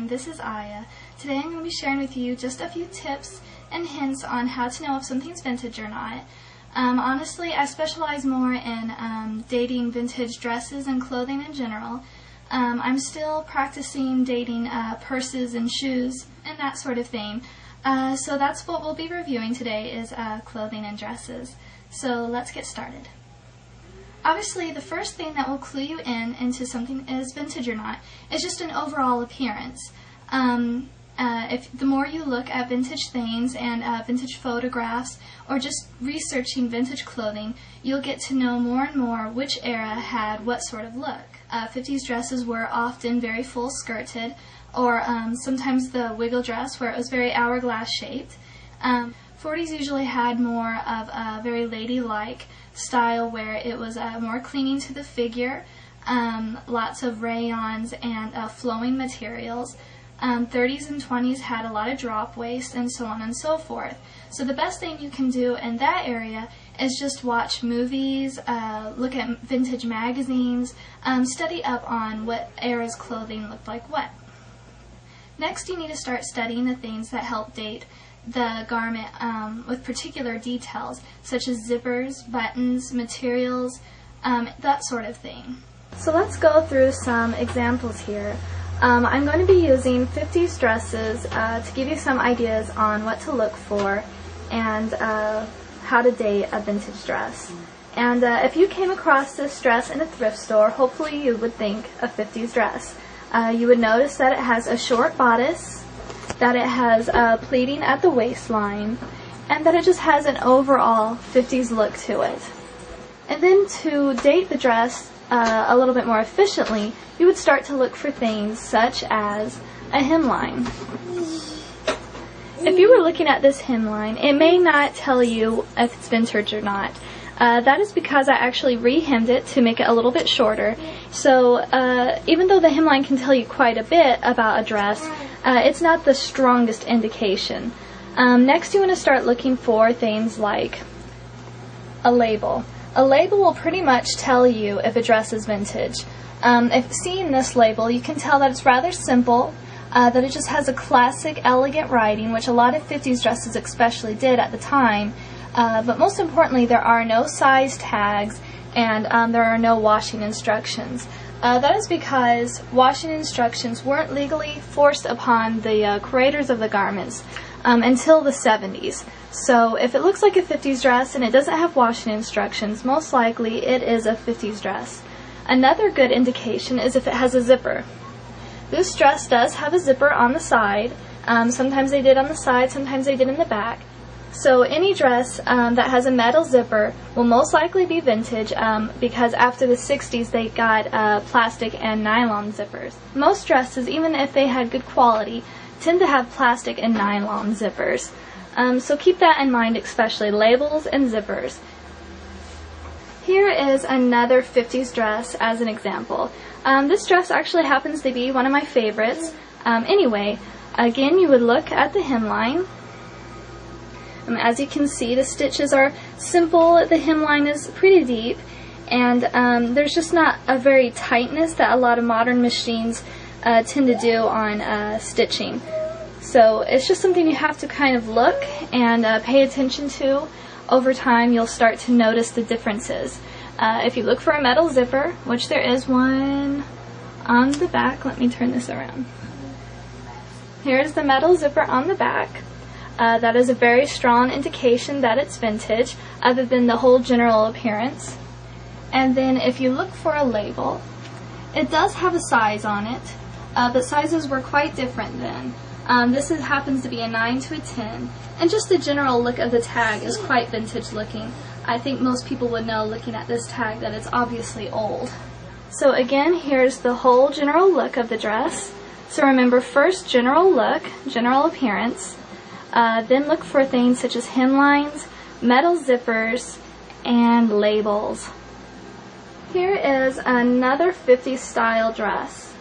everyone, this is Aya. Today I'm going to be sharing with you just a few tips and hints on how to know if something's vintage or not. Honestly, I specialize more in dating vintage dresses and clothing in general. I'm still practicing dating purses and shoes and that sort of thing. So that's what we'll be reviewing today is clothing and dresses. So let's get started. Obviously, the first thing that will clue you into something is vintage or not is just an overall appearance. The more you look at vintage things and vintage photographs or just researching vintage clothing, you'll get to know more and more which era had what sort of look. 50s dresses were often very full-skirted, or sometimes the wiggle dress where it was very hourglass shaped. 40s usually had more of a very ladylike style where it was more clinging to the figure, lots of rayons and flowing materials. 30s and 20s had a lot of drop waist and so on and so forth. So the best thing you can do in that area is just watch movies, look at vintage magazines, study up on what era's clothing looked like what. Next, you need to start studying the things that help date the garment with particular details, such as zippers, buttons, materials, that sort of thing. So let's go through some examples here. I'm going to be using 50s dresses to give you some ideas on what to look for and how to date a vintage dress. And if you came across this dress in a thrift store, hopefully you would think a 50s dress. You would notice that it has a short bodice, that it has pleating at the waistline, and that it just has an overall 50s look to it. And then to date the dress a little bit more efficiently, you would start to look for things such as a hemline. If you were looking at this hemline, it may not tell you if it's vintage or not. That is because I actually re-hemmed it to make it a little bit shorter. So even though the hemline can tell you quite a bit about a dress, it's not the strongest indication. Next, you want to start looking for things like a label. A label will pretty much tell you if a dress is vintage. If seeing this label, you can tell that it's rather simple, that it just has a classic, elegant writing, which a lot of 50s dresses especially did at the time. But most importantly, there are no size tags and there are no washing instructions. That is because washing instructions weren't legally forced upon the creators of the garments until the 70s. So if it looks like a 50s dress and it doesn't have washing instructions, most likely it is a 50s dress. Another good indication is if it has a zipper. This dress does have a zipper on the side. Sometimes they did on the side, sometimes they did in the back. So any dress that has a metal zipper will most likely be vintage because after the 60s they got plastic and nylon zippers. Most dresses, even if they had good quality, tend to have plastic and nylon zippers. So keep that in mind, especially labels and zippers. Here is another 50s dress as an example. This dress actually happens to be one of my favorites. Anyway, again, you would look at the hemline. As you can see, the stitches are simple, the hemline is pretty deep, and there's just not a very tightness that a lot of modern machines tend to do on stitching. So it's just something you have to kind of look and pay attention to. Over time, you'll start to notice the differences. If you look for a metal zipper, which there is one on the back, let me turn this around. Here's the metal zipper on the back. That is a very strong indication that it's vintage, other than the whole general appearance. And then if you look for a label, it does have a size on it, but sizes were quite different then. This happens to be a 9 to a 10, and just the general look of the tag is quite vintage looking. I think most people would know looking at this tag that it's obviously old. So again, here's the whole general look of the dress. So remember, first general look, general appearance. Then look for things such as hemlines, metal zippers, and labels. Here is another 50s style dress.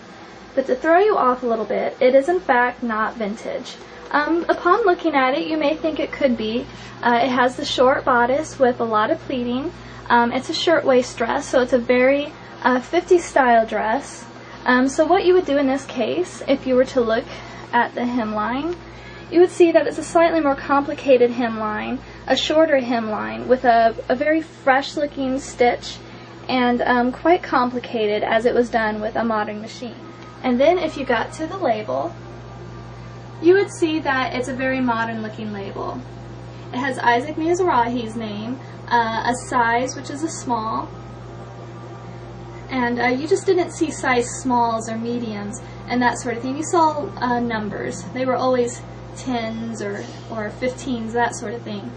But to throw you off a little bit, it is in fact not vintage. Upon looking at it, you may think it could be. It has the short bodice with a lot of pleating. It's a shirtwaist dress, so it's a very 50s style dress. So what you would do in this case, if you were to look at the hemline, you would see that it's a slightly more complicated hemline, a shorter hemline with a very fresh looking stitch, and quite complicated as it was done with a modern machine. And then if you got to the label, you would see that it's a very modern looking label. It has Isaac Mizrahi's name, a size which is a small, and you just didn't see size smalls or mediums and that sort of thing. You saw numbers. They were always 10s or 15s, that sort of thing.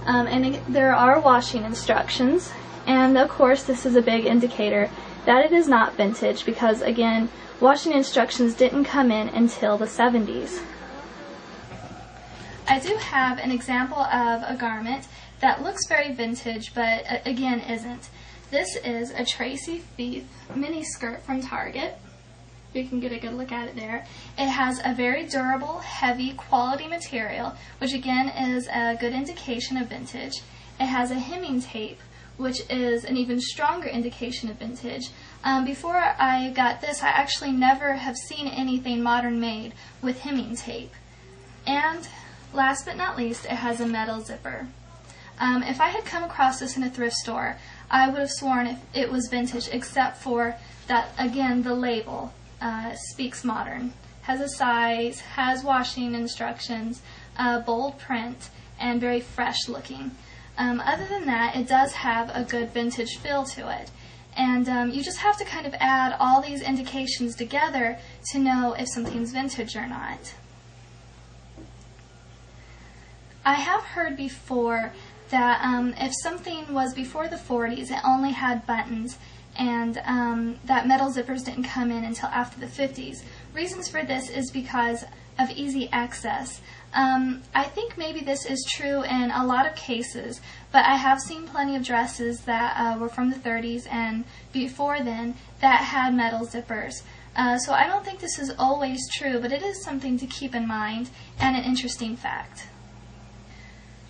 And there are washing instructions, and of course this is a big indicator that it is not vintage because, again, washing instructions didn't come in until the 70s. I do have an example of a garment that looks very vintage, but again isn't. This is a Tracy Thief mini skirt from Target. You can get a good look at it there. It has a very durable, heavy, quality material, which again is a good indication of vintage. It has a hemming tape, which is an even stronger indication of vintage. Before I got this, I actually never have seen anything modern made with hemming tape. And last but not least, it has a metal zipper. If I had come across this in a thrift store, I would have sworn it was vintage, except for that, again, the label speaks modern. Has a size, has washing instructions, bold print, and very fresh looking. Other than that, it does have a good vintage feel to it. And you just have to kind of add all these indications together to know if something's vintage or not. I have heard before that if something was before the 40s, it only had buttons, and that metal zippers didn't come in until after the 50s. Reasons for this is because of easy access. I think maybe this is true in a lot of cases, but I have seen plenty of dresses that were from the 30s and before then that had metal zippers. So I don't think this is always true, but it is something to keep in mind and an interesting fact.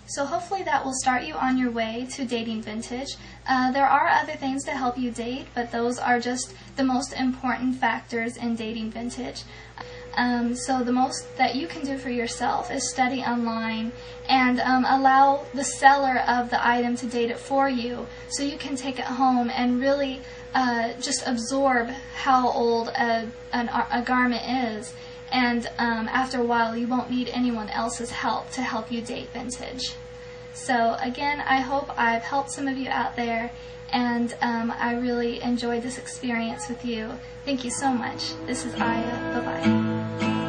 So hopefully that will start you on your way to dating vintage. There are other things to help you date, but those are just the most important factors in dating vintage. So the most that you can do for yourself is study online and allow the seller of the item to date it for you, so you can take it home and really just absorb how old a garment is. And after a while, you won't need anyone else's help to help you date vintage. So again, I hope I've helped some of you out there, and I really enjoyed this experience with you. Thank you so much. This is Aya. Bye-bye.